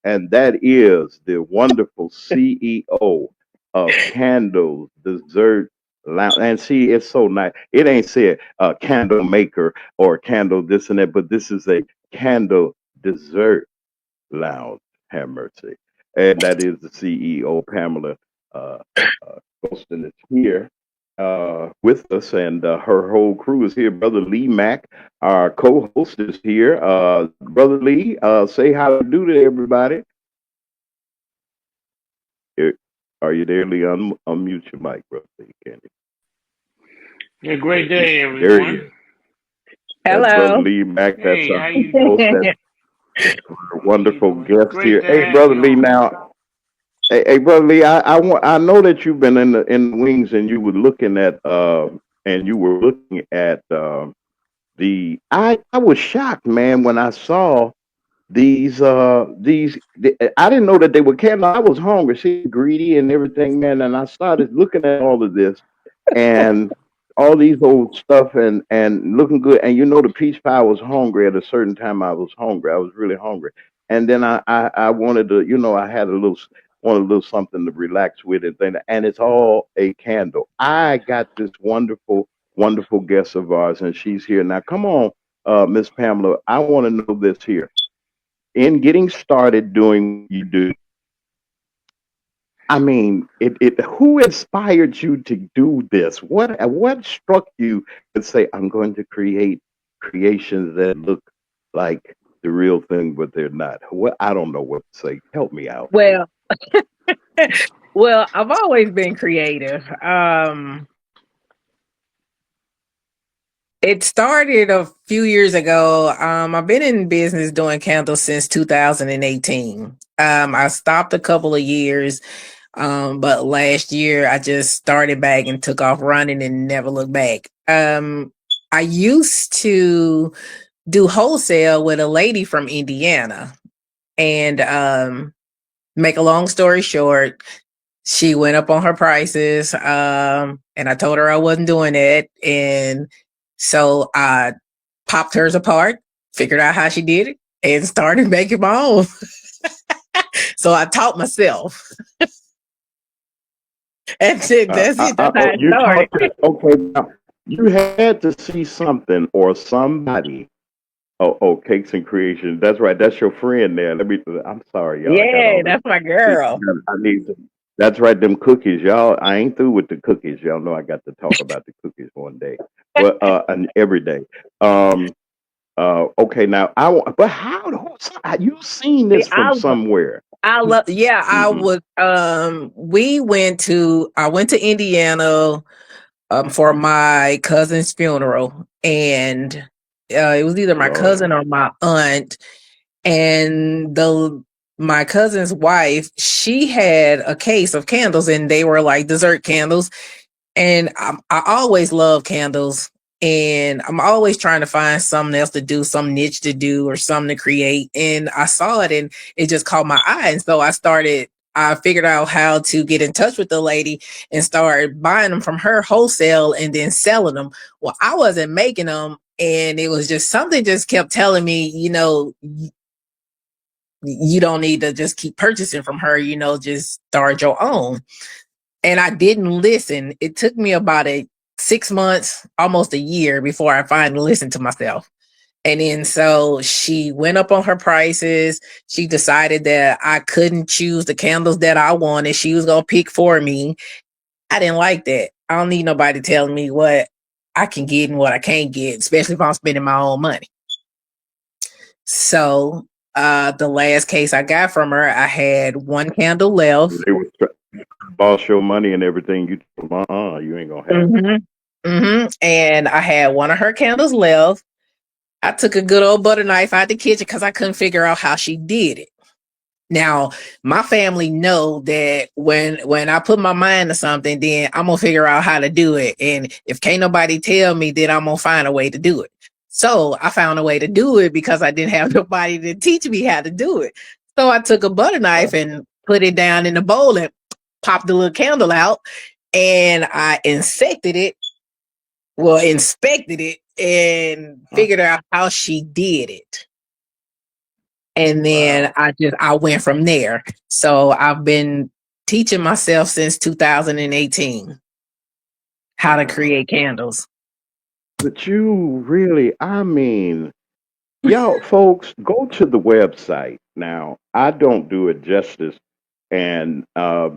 and that is the wonderful CEO of Candles Dessert Lounge. And see, it's so nice. It ain't said candle maker or candle this and that, but this is a candle dessert lounge. Have mercy. And that is the CEO, Pamela uh, Goston, is here with us, and her whole crew is here. Brother Lee Mack, our co-host, is here. Brother Lee, say how to do to everybody. Eh, Are you there, Lee? Unmute your mic, brother. You can. A great day, There he is. everyone. That's Brother Hello. Lee Mack. That's Hey, our how you host. doing? That's our How you wonderful doing? It's guest great here. to Hey, have Brother you Lee. on. Now, hey, Brother Lee, I know that you've been in the wings, and you were looking at I was shocked, man, when I saw I didn't know that they were candle. I was hungry, see, greedy and everything, man, and I started looking at all of this and all these old stuff and looking good. And the peach pie, was hungry at a certain time. I was hungry. I was really hungry. And then I wanted to, I had wanted a little something to relax with and thing. And it's all a candle. I got this wonderful guest of ours, and she's here now. Come on, Miss Pamela. I want to know this here. In getting started doing what you do, I mean, who inspired you to do this? What struck you to say, I'm going to create creations that look like the real thing, but they're not? What I don't know what to say. Help me out, please. Well, well, I've always been creative. It started a few years ago. I've been in business doing candles since 2018. I stopped a couple of years, but last year I just started back and took off running and never looked back. I used to do wholesale with a lady from Indiana, and make a long story short, she went up on her prices, and I told her I wasn't doing it, and so I popped hers apart, figured out how she did it, and started making my own. So I taught myself. That's it. That's it. That's how it You started. talked to okay. Now, you had to see something or somebody. Oh, Cakes and Creation. That's right. That's your friend there. I'm sorry, y'all. I got Yeah, all this. that's my girl. I need to. That's right. Them cookies, y'all. I ain't through with the cookies. Y'all know I got to talk about the cookies one day, but and every day. Um. Okay. Now but you seen See, this from somewhere? I love. Yeah, I Mm-hmm. was. I went to Indiana for my cousin's funeral, and it was either my Lord. cousin or my aunt, and the my cousin's wife, she had a case of candles, and they were like dessert candles, and I always love candles, and I'm always trying to find something else to do, some niche to do, or something to create. And I saw it, and it just caught my eye, and so I figured out how to get in touch with the lady and start buying them from her wholesale and then selling them. Well, I wasn't making them, and it was just something just kept telling me, you don't need to just keep purchasing from her, just start your own. And I didn't listen. It took me about 6 months, almost a year, before I finally listened to myself. And then so she went up on her prices. She decided that I couldn't choose the candles that I wanted. She was gonna pick for me. I didn't like that. I don't need nobody telling me what I can get and what I can't get, especially if I'm spending my own money. So the last case I got from her, I had one candle left. They were boss your money and everything. You told them, you ain't gonna have it. Hmm. And I had one of her candles left. I took a good old butter knife out the kitchen because I couldn't figure out how she did it. Now, my family know that when I put my mind to something, then I'm gonna figure out how to do it. And if can't nobody tell me, then I'm gonna find a way to do it. So I found a way to do it because I didn't have nobody to teach me how to do it. So I took a butter knife and put it down in the bowl and popped the little candle out, and I inspected it and Uh, figured out how she did it. And then Wow. I went from there. So I've been teaching myself since 2018 how to Wow. create candles. But you really, I mean, y'all folks, go to the website. Now, I don't do it justice, and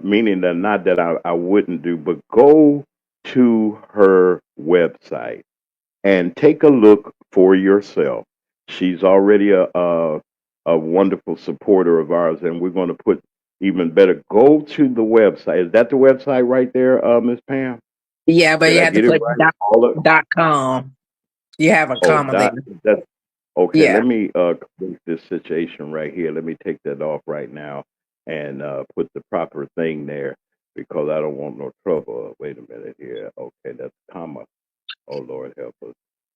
meaning that not that I wouldn't do, but go to her website and take a look for yourself. She's already a wonderful supporter of ours, and we're going to put even better. Go to the website. Is that the website right there, Miss Pam? Yeah, but Did you I have to get it put right? All of .com. You have a oh, comma there. that's okay. Yeah. Let me complete this situation right here. Let me take that off right now and put the proper thing there because I don't want no trouble. Wait a minute here. Okay, that's comma. Oh Lord help us.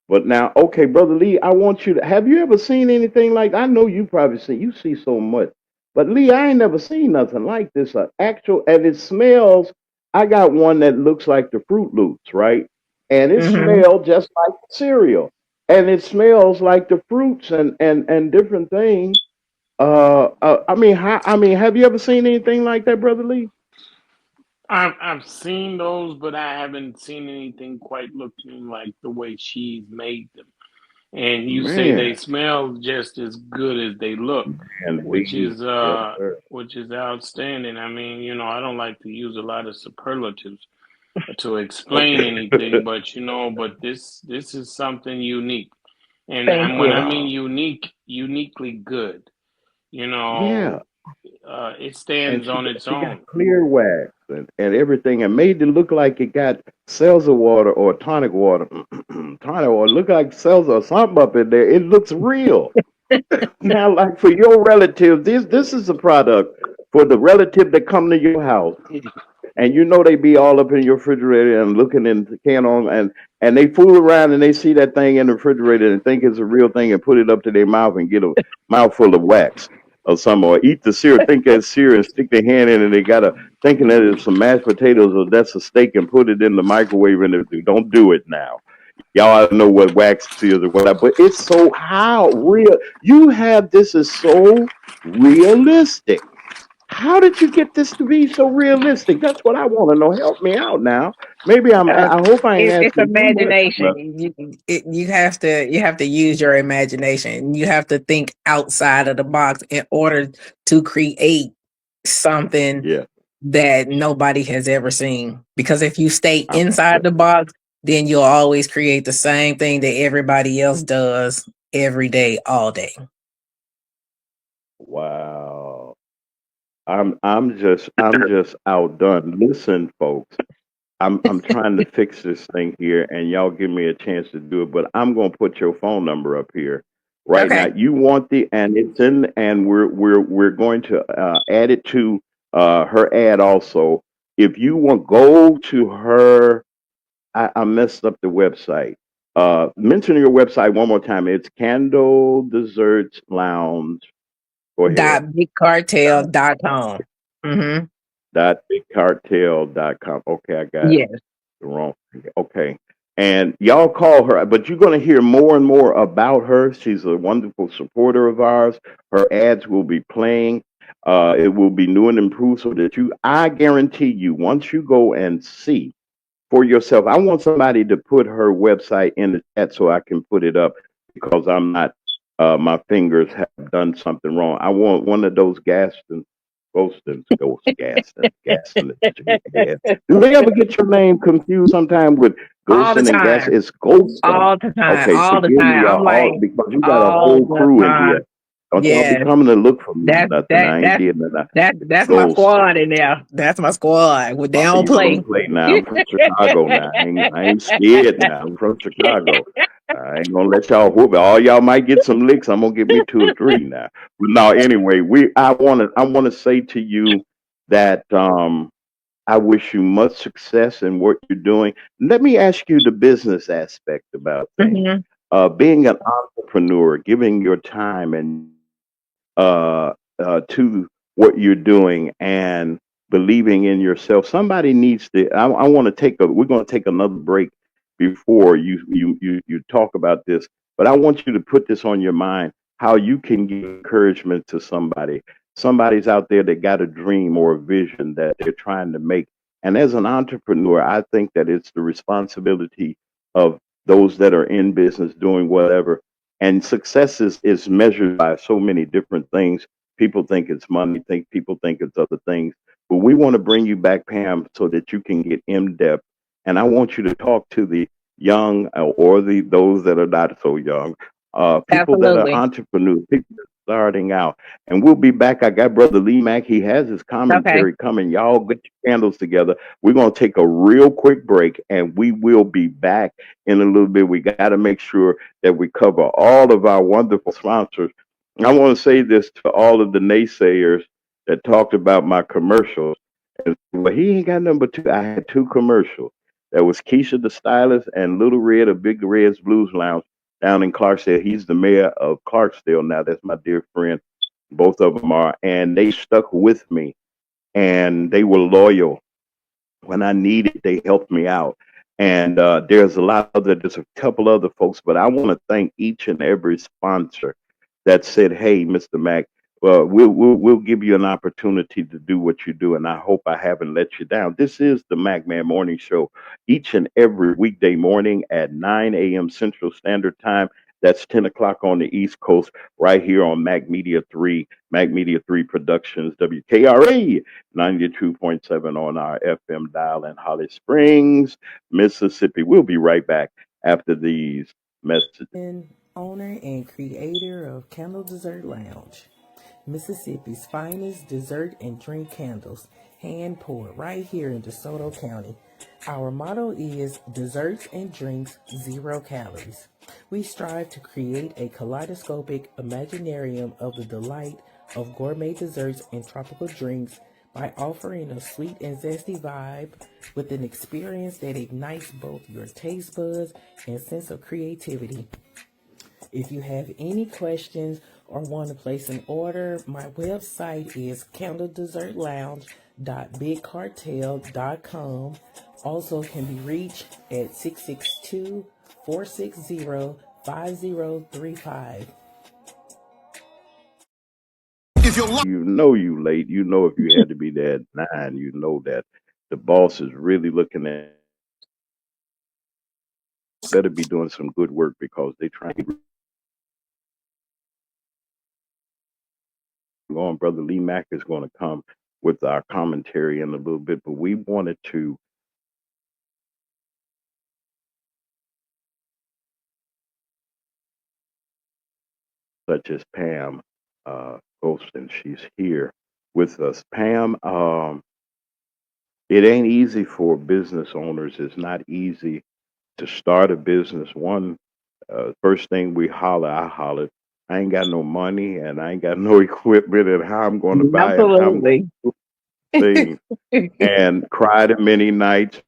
But now, okay, brother Lee, I want you to. Have you ever seen anything like? I know you probably see. You see so much, but Lee, I ain't never seen nothing like this. Actual, and it smells. I got one that looks like the Fruit Loops, right? And it Hmm. smells just like cereal, and it smells like the fruits and different things. I mean, have you ever seen anything like that, brother Lee? I've seen those, but I haven't seen anything quite looking like the way she's made them. And you say they Man, smell just as good as they look, and which these, is yes, uh sir. which is outstanding. I mean, I don't like to use a lot of superlatives to explain Okay. anything, but this is something unique. And Thank and when I you. mean Wow. unique, uniquely good, you Yeah. know, it And stands on its she got own. clear wax and everything and made it look like it got seltzer water or tonic water. Tonic water look like seltzer or something up in there. It looks real. Now, like for your relatives, this is a product for the relative that come to your house, and you know they be all up in your refrigerator and looking in the can on, and they fool around and they see that thing in the refrigerator and think it's a real thing and put it up to their mouth and get a mouthful of wax or something, or eat the cereal, think that's cereal, and stick their hand in it. They gotta thinking that it's some mashed potatoes or that's a steak and put it in the microwave and everything. Don't do it now. Y'all know what wax is or whatever, but it's so how real you have this is so realistic. How did you get this to be so realistic? That's what I want to know. Help me out now. Maybe Uh, I hope I ain't it's asking too much. imagination. But You have to use your imagination. You have to think outside of the box in order to create something yeah, that nobody has ever seen. Because if you stay I'm inside the box, then you'll always create the same thing that everybody else does every day, all day. wow. I'm just outdone. Listen, folks. I'm trying to fix this thing here, and y'all give me a chance to do it. But I'm gonna put your phone number up here right now. Okay. You want the and it's in, and we're going to add it to her ad also. If you want, go to her. I messed up the website. Mention your website one more time. It's Candle Desserts Lounge. Go ahead. .bigcartel.com. Mm-hmm. .bigcartel.com. Okay, I got Yes. the wrong thing. Okay. And y'all call her, but you're going to hear more and more about her. She's a wonderful supporter of ours. Her ads will be playing. It will be new and improved so that I guarantee you, once you go and see for yourself, I want somebody to put her website in the chat so I can put it up because I'm not, my fingers have done something wrong. I want one of those Gaston. Yeah. Do they ever get your name confused sometime with All the Ghostin and Gas? time. It's Ghostin. All the time. Okay, All the forgive me, time. y'all, I'm like, because you got a all whole the crew in here. time. Don't y'all be Yes. coming to look for me or That nothing. that I ain't that did nothing. that's my Ghostin. squad in there. That's my squad. They Oh, don't you play. don't play now. I'm from Chicago now. I ain't scared now. I'm from Chicago. I ain't gonna let y'all whoop it. All y'all might get some licks. I'm gonna get me two or three now. But no, anyway, I wanna say to you that I wish you much success in what you're doing. Let me ask you the business aspect about things. Mhm. Being an entrepreneur, giving your time and to what you're doing and believing in yourself. Somebody needs to. I want to take a. We're going to take another break before you talk about this, but I want you to put this on your mind. how you can give encouragement to somebody. Somebody's out there that got a dream or a vision that they're trying to make. And as an entrepreneur, I think that it's the responsibility of those that are in business doing whatever. And success is measured by so many different things. People think it's money, people think it's other things. But we want to bring you back, Pam, so that you can get in depth. And I want you to talk to the young or the those that are not so young, people that are Absolutely. entrepreneurs, people that are starting out. And we'll be back. I got Brother Lee Mack. He has his Okay. commentary coming. Y'all get your candles together. We're going to take a real quick break and we will be back in a little bit. We got to make sure that we cover all of our wonderful sponsors. I want to say this to all of the naysayers that talked about my commercials. And well, he ain't got number two. I had two commercials. That was Keisha the stylist and Little Red of Big Red's Blues Lounge down in Clarksdale. He's the mayor of Clarksdale now. That's my dear friend. Both of them are, and they stuck with me, and they were loyal when I needed, they helped me out. And there's a lot other, there's a couple other folks, but I want to thank each and every sponsor that said, "Hey, Mr. Mack, we'll give you an opportunity to do what you do." And I hope I haven't let you down. This is the Mack Man Morning Show, each and every weekday morning at 9 a.m. Central Standard Time. That's 10 o'clock on the East Coast, right here on Mac Media 3 Productions, WKRA 92.7 on our FM dial in Holly Springs, Mississippi. We'll be right back after these messages. Owner and creator of Candle Dessert Lounge, Mississippi's finest dessert and drink candles, hand poured right here in DeSoto County. Our motto is desserts and drinks, 0 calories. We strive to create a kaleidoscopic imaginarium of the delight of gourmet desserts and tropical drinks by offering a sweet and zesty vibe with an experience that ignites both your taste buds and sense of creativity. If you have any questions or want to place an order, my website is candledessertlounge.bigcartel.com. Also can be reached at 662-460-5035. You know you late. You know if you had to be there at 9, you know that the boss is really looking at better be doing some good work because they trying to go on. Brother Lee Mack is going to come with our commentary in a little bit, but we wanted to such as Pam Goston. She's here with us. Pam, it ain't easy for business owners. It's not easy to start a business. One, first thing I hollered, I ain't got no money and I ain't got no equipment and how I'm going to buy it, how I'm going Absolutely. to do things, and cried many nights.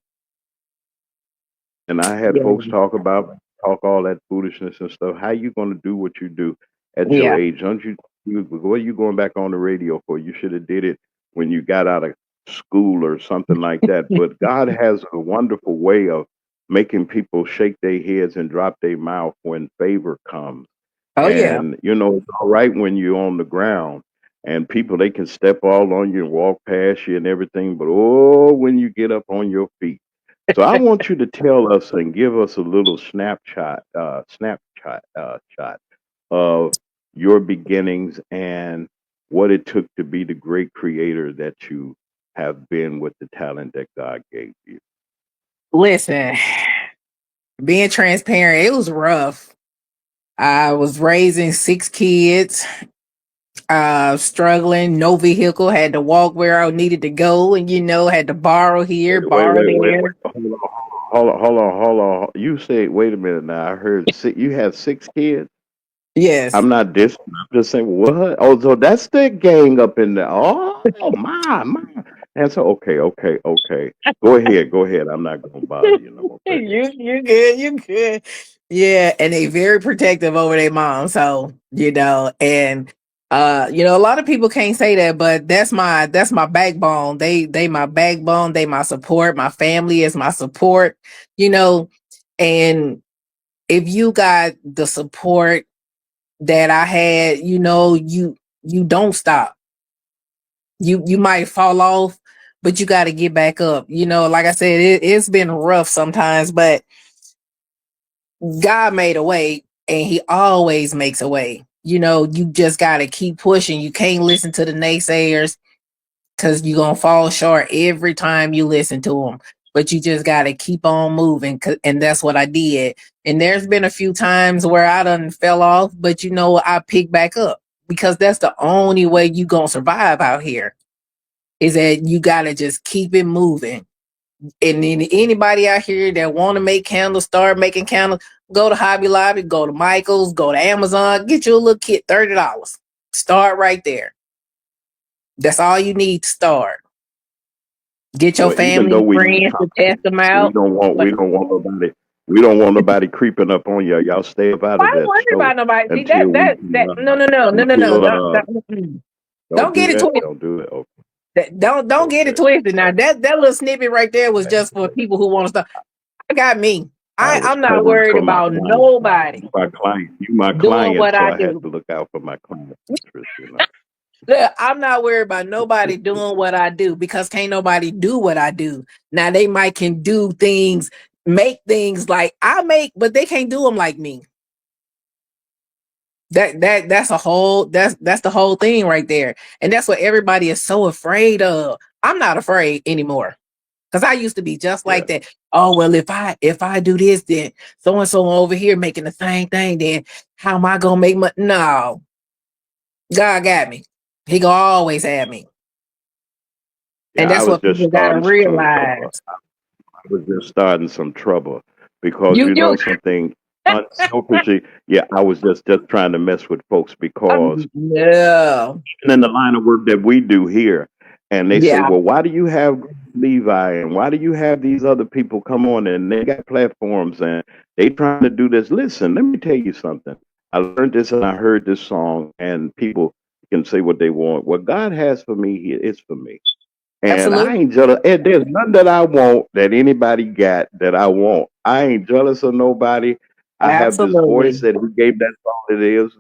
And I had Yeah. folks talk all that foolishness and stuff. How you going to do what you do at your Yeah. age? Don't what are you going back on the radio for? You should have did it when you got out of school or something like that. But God has a wonderful way of making people shake their heads and drop their mouth when favor comes. Oh yeah. And it's all right when you're on the ground and people they can step all on you and walk past you and everything, but oh, when you get up on your feet. So I want you to tell us and give us a little shot of your beginnings and what it took to be the great creator that you have been with the talent that God gave you. Listen, being transparent, it was rough. I was raising 6 kids, struggling, no vehicle, had to walk where I needed to go, and had to borrow here, borrow Wait. there. Hold on. You say, wait a minute now. I heard you have 6 kids. Yes. I'm not dissing. I'm just saying, what? Oh, so that's the gang up in there. Oh, my. And so, okay. Go ahead. I'm not gonna bother you no more. Go ahead. You good. Yeah, and they very protective over their mom. So, and a lot of people can't say that, but that's my backbone. They my backbone, they my support, my family is my support, you know, and if you got the support that I had, you don't stop. You might fall off, but you got to get back up. Like I said, it's been rough sometimes, but God made a way, and He always makes a way. You just got to keep pushing. You can't listen to the naysayers, because you're going to fall short every time you listen to them. But you just got to keep on moving. And that's what I did. And there's been a few times where I done fell off, but I picked back up, because that's the only way you going to survive out here, is that you got to just keep it moving. And then anybody out here that want to make candles, start making candles, go to Hobby Lobby, go to Michael's, go to Amazon, get you a little kit, $30. Start right there. That's all you need to start. Get your Well, even family though and we need friends to test company, them we out. don't want But we don't want nobody we don't want nobody creeping up on you. Y'all stay up out why of that worry store about nobody? See until we can no, no, no, no, no, no. until Don't don't do get it that. twisted. Don't do that. Okay. Don't get it Okay. twisted. Now that little snippet right there was just for people who want to start. I got me. I was I'm not covering worried for my about client. nobody My client, you my doing client, what so I I had do. to look out for my client's interest. Look, I'm not worried about nobody doing what I do, because can't nobody do what I do. Now they might can do things, make things like I make, but they can't do them like me. That's the whole thing right there. And that's what everybody is so afraid of. I'm not afraid anymore, because I used to be just Yeah. like that. Oh well, if I do this, then so and so over here making the same thing, then how am I gonna make money? No, God got me. He gonna always have me. Yeah, And I that's was what just people gotta starting some trouble. realize. I was just starting some trouble because You something unselfishly. Yeah, I was just trying to mess with folks because no. even in the line of work that we do here, and they say, Yeah, "Well, why do you have Levi and why do you have these other people come on and they got platforms and they trying to do this?" Listen, let me tell you something. I learned this and I heard this song, and people can say what they want. What God has for me, is for me. And I absolutely. ain't jealous. And there's nothing that I want that anybody got that I want. I ain't jealous of nobody. I have this voice Absolutely. that he gave. That's all it is.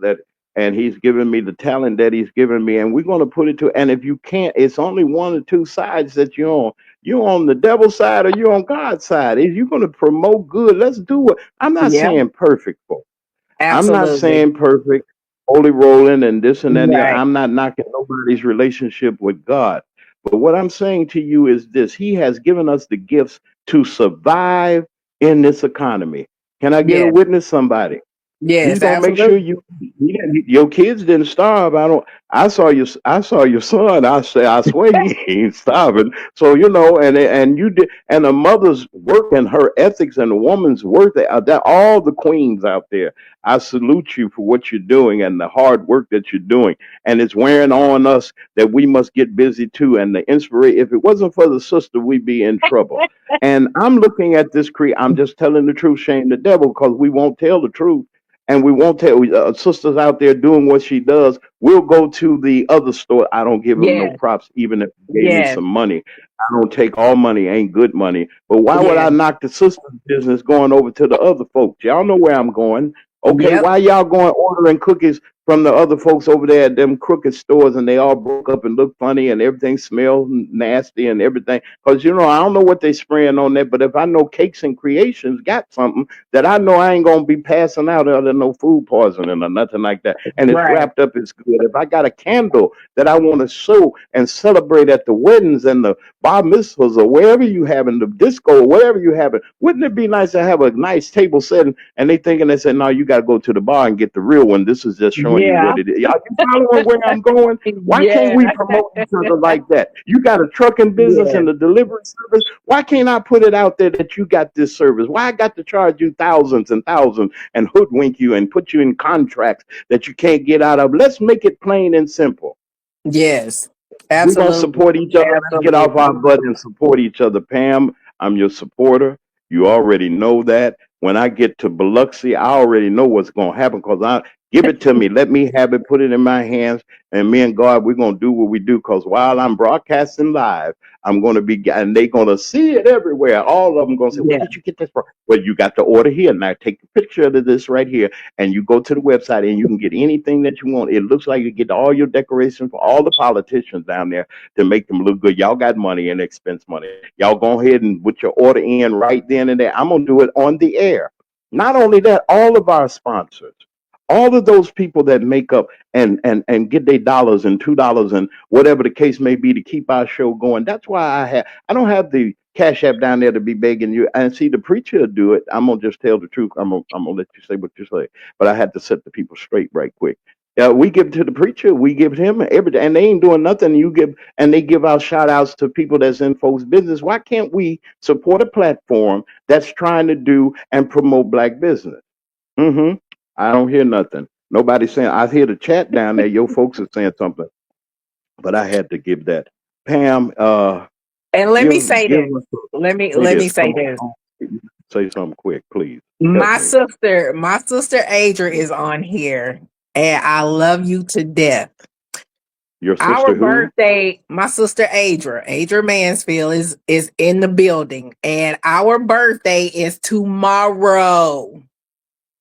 And he's given me the talent that he's given me. And we're going to put it to. And if you can't, it's only one or two sides that you're on. You're on the devil's side or you're on God's side. If you're going to promote good, let's do it. I'm not Yeah, saying perfect, folks. I'm not absolutely. saying perfect, holy rolling and this and that. And the other. Right. I'm not knocking nobody's relationship with God. But what I'm saying to you is this: He has given us the gifts to survive in this economy. Can I get a Yes. witness, somebody? He's Yes, gonna make sure absolutely. your kids didn't starve. I don't. I saw your son. I swear he ain't starving. So and you did, and a mother's work and her ethics and a woman's work. That all the queens out there. I salute you for what you're doing and the hard work that you're doing. And it's wearing on us that we must get busy too. And the inspiration. If it wasn't for the sister, we'd be in trouble. And I'm looking at this I'm just telling the truth, shame the devil, because we won't tell the truth and we won't tell sisters out there doing what she does. We'll go to the other store. I don't give them no Yes. props, even if they gave me Yes. some money. I don't take all money, ain't good money. But why would I Yes. knock the sister's business going over to the other folks? Y'all know where I'm going. Okay, Yep. why y'all going ordering cookies from the other folks over there at them crooked stores and they all broke up and look funny and everything smells nasty and everything? Because I don't know what they spraying on there, but if I know Cakes and Creations got something that I know I ain't gonna be passing out under no food poisoning or nothing like that. And it's Right. wrapped up, it's good. If I got a candle that I want to show and celebrate at the weddings and the bar mitzvahs or wherever you having the disco or whatever you having, wouldn't it be nice to have a nice table setting? And they say, no, you got to go to the bar and get the real one. This is just showing you Yeah. what it is. Are you following where I'm going? Why can't Yeah. we promote each other like that? You got a trucking business Yeah. and a delivery service. Why can't I put it out there that you got this service? Why I got to charge you thousands and thousands and hoodwink you and put you in contracts that you can't get out of? Let's make it plain and simple. Yes. We're gonna Absolutely. support each other. Let's get off Absolutely. our butt and support each other. Pam, I'm your supporter. You already know that. When I get to Biloxi, I already know what's gonna happen because Give it to me. Let me have it. Put it in my hands. And me and God, we're gonna do what we do. Cause while I'm broadcasting live, I'm gonna be, and they gonna see it everywhere. All of them gonna say, "Where Yeah. did you get this from?" Well, you got the order here. Now take a picture of this right here, and you go to the website, and you can get anything that you want. It looks like you get all your decorations for all the politicians down there to make them look good. Y'all got money and expense money. Y'all go ahead and put your order in right then and there. I'm gonna do it on the air. Not only that, all of our sponsors, all of those people that make up and get their dollars and $2 and whatever the case may be to keep our show going. That's why I don't have the cash app down there to be begging you. And see, the preacher do it. I'm gonna just tell the truth. I'm gonna let you say what you say. But I had to set the people straight right quick. We give to the preacher, we give him everything, and they ain't doing nothing. You give, and they give out shout outs to people that's in folks' business. Why can't we support a platform that's trying to do and promote black business? Mm-hmm. I don't hear nothing. Nobody saying. I hear the chat down there. Your folks are saying something, but I had to give that. Pam, And let me say give this. us say Let me this. say Come this. on, say something quick, please. Help My me. sister, my sister Adra is on here, and I love you to death. Your Our sister who? birthday, my sister Adra Mansfield is in the building, and our birthday is tomorrow.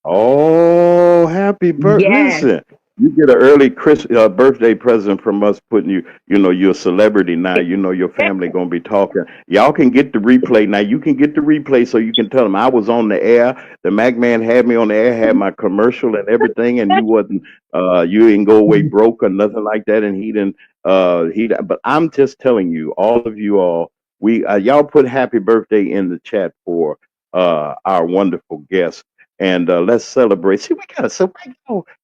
Oh, happy birth! Yes, Listen, you get an early birthday present from us, putting you. You know you're a celebrity now. You know your family gonna be talking. Y'all can get the replay now. You can get the replay so you can tell them I was on the air. The Mac Man had me on the air, had my commercial and everything, and you wasn't. You didn't go away broke or nothing like that, and he didn't. But I'm just telling you, all of you all, we y'all put happy birthday in the chat for our wonderful guest and let's celebrate. See, we gotta celebrate.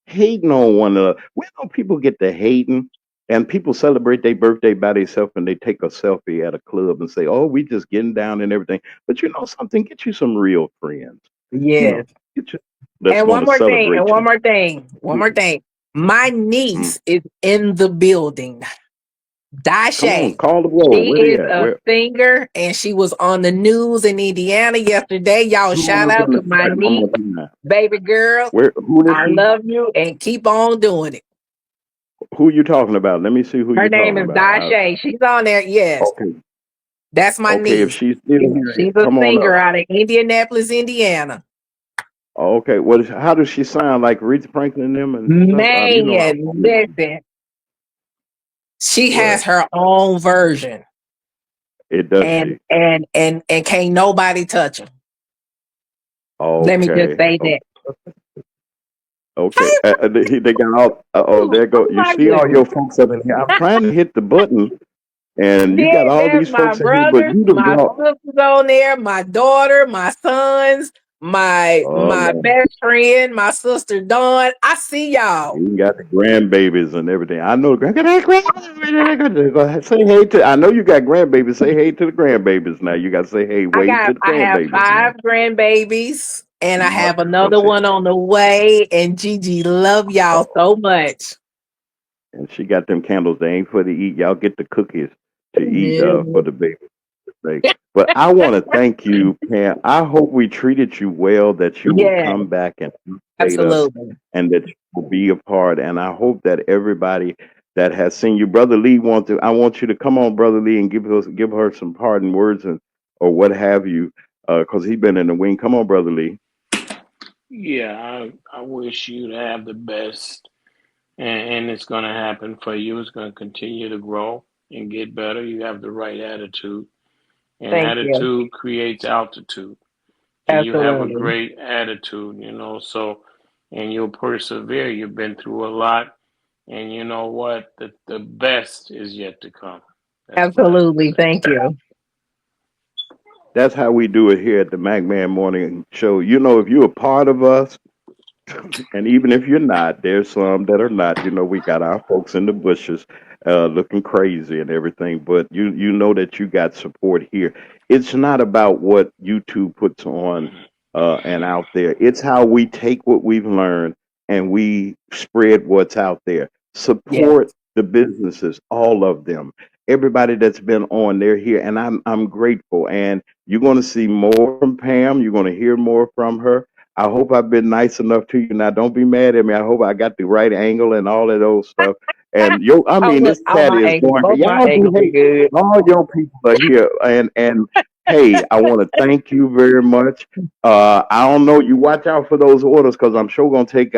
Hating on one another. Where do people get to hating? And people celebrate their birthday by themselves and they take a selfie at a club and say, "Oh, we just getting down and everything." But you know something? Get you some real friends. You know, yes. get you that's And going to celebrate you. one more thing. My Mm. niece is in the building. Come on, Dashe. call the roll. She Where they is at? a Where? singer and she was on the news in Indiana yesterday. Y'all Come on shout up out in the to my chat one niece, more time. baby girl. Where? Who is I she? love you and keep on doing it. Who you talking about? Let me see who Her you name talking is about. Dashe. She's on there. Yes, Okay, that's my okay. If niece. she's still here, She's a come on singer up. out of Indianapolis, Indiana. Okay, how does she sound like Aretha Franklin and them and stuff? You know, I Man, listen, she what has her own version, it does she? and can't nobody touch her. Let me just Okay, say that. okay. They got all. Oh, Oh there go. You my see all your goodness. folks up in here. I'm trying to hit the button, and you got Yeah, all there's these my folks in here, but brothers, you done my brought. sisters on there, my daughter, my sons, Oh my Lord, best friend, my sister Dawn. I see y'all. you got the grandbabies and everything. I know. Say hey to. I know you got grandbabies. Say hey to the grandbabies now. You got to say hey, wave to the I have grandbabies now. 5 grandbabies and I have Wonderful. another See. one on the way. And Gigi, love y'all so much. And she got them candles. They ain't for to eat. Y'all get the cookies to eat Yeah. for the baby. Like, but I want to thank you, Pam. I hope we treated you well, that you will Yeah, come back and update us absolutely. and that you will be a part. And I hope that everybody that has seen you, Brother Lee, I want you to come on, Brother Lee, and give her some parting words and or what have you, because he's been in the wing. Come on, Brother Lee. Yeah, I wish you to have the best, and it's going to happen for you. It's going to continue to grow and get better. You have the right attitude, and Thank you. attitude creates altitude. And you have a Absolutely. great attitude, so, and you'll persevere. You've been through a lot, and you know what? The best is yet to come. That's what I have to Absolutely. say. Thank you. That's how we do it here at the Mac Man Morning Show. You know, if you're a part of us, and even if you're not, there's some that are not. You know, we got our folks in the bushes looking crazy and everything, but you know that you got support here. It's not about what YouTube puts on and out there. It's how we take what we've learned and we spread what's out there. Yeah. Support the businesses, all of them. Everybody that's been on, they're here, and I'm grateful. And you're going to see more from Pam. You're going to hear more from her. I hope I've been nice enough to you. Now, don't be mad at me. I hope I got the right angle and all of those stuff. And I Oh mean, look, this all chat my is angles, going. both my Y'all do angles are hey, good. all young people are here, and hey, I want to thank you very much. I don't know. You watch out for those orders because I'm sure gonna take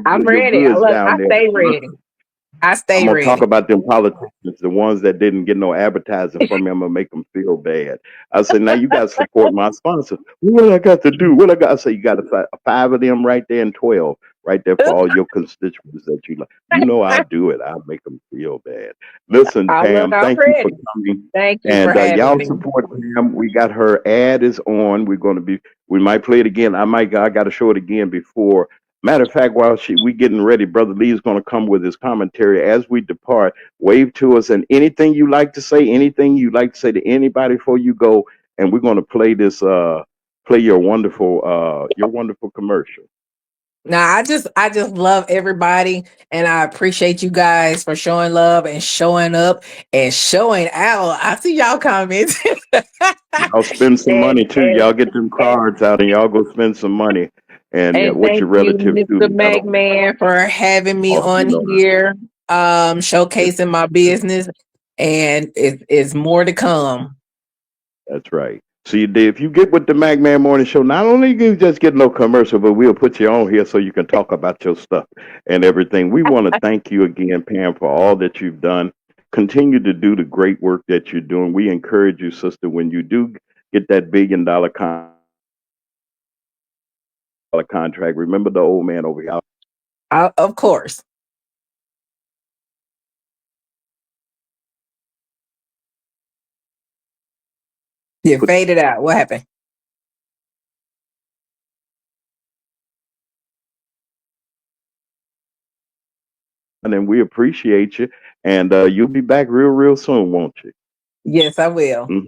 I'm your ready. goods Look, down I there. stay ready. I I'm stay gonna talk ready. about them politicians, the ones that didn't get no advertising from me. I'm gonna make them feel bad. I said, now you got to support my sponsor. What I got to do? What I got? I say, you got five of them right there and 12 right there for all your constituents that you like. You know, I'll do it. I'll make them feel bad. Listen, I look, Pam, I'm thank you for ready. coming. Thank you for And having y'all me. support Pam. We got her ad is on. We might play it again. I got to show it again before. Matter of fact, while we getting ready, Brother Lee is going to come with his commentary as we depart. Wave to us and anything you like to say, anything you like to say to anybody before you go, and we're going to play this. Play your wonderful commercial. Now I just love everybody and I appreciate you guys for showing love and showing up and showing out. I see y'all comments. Y'all spend some and money too. and Y'all get them cards out and y'all go spend some money, and and with your thank you, relative Mr. too. Mack Man, for having me You on know, here, it's, showcasing my business, and it's more to come. that's right. See, if you get with the Mac Man Morning Show, not only do you just get no commercial, but we'll put you on here so you can talk about your stuff and everything. We want to thank you again, Pam, for all that you've done. Continue to do the great work that you're doing. We encourage you, sister, when you do get that $1 billion contract. Remember the old man over here. Of course. You Put faded out. What happened? and we appreciate you. And you'll be back real soon, won't you? Yes, I will. Mhm.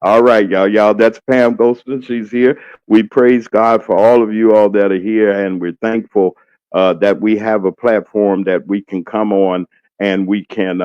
All right, y'all. That's Pam Goston. She's here. We praise God for all of you all that are here, and we're thankful that we have a platform that we can come on and we can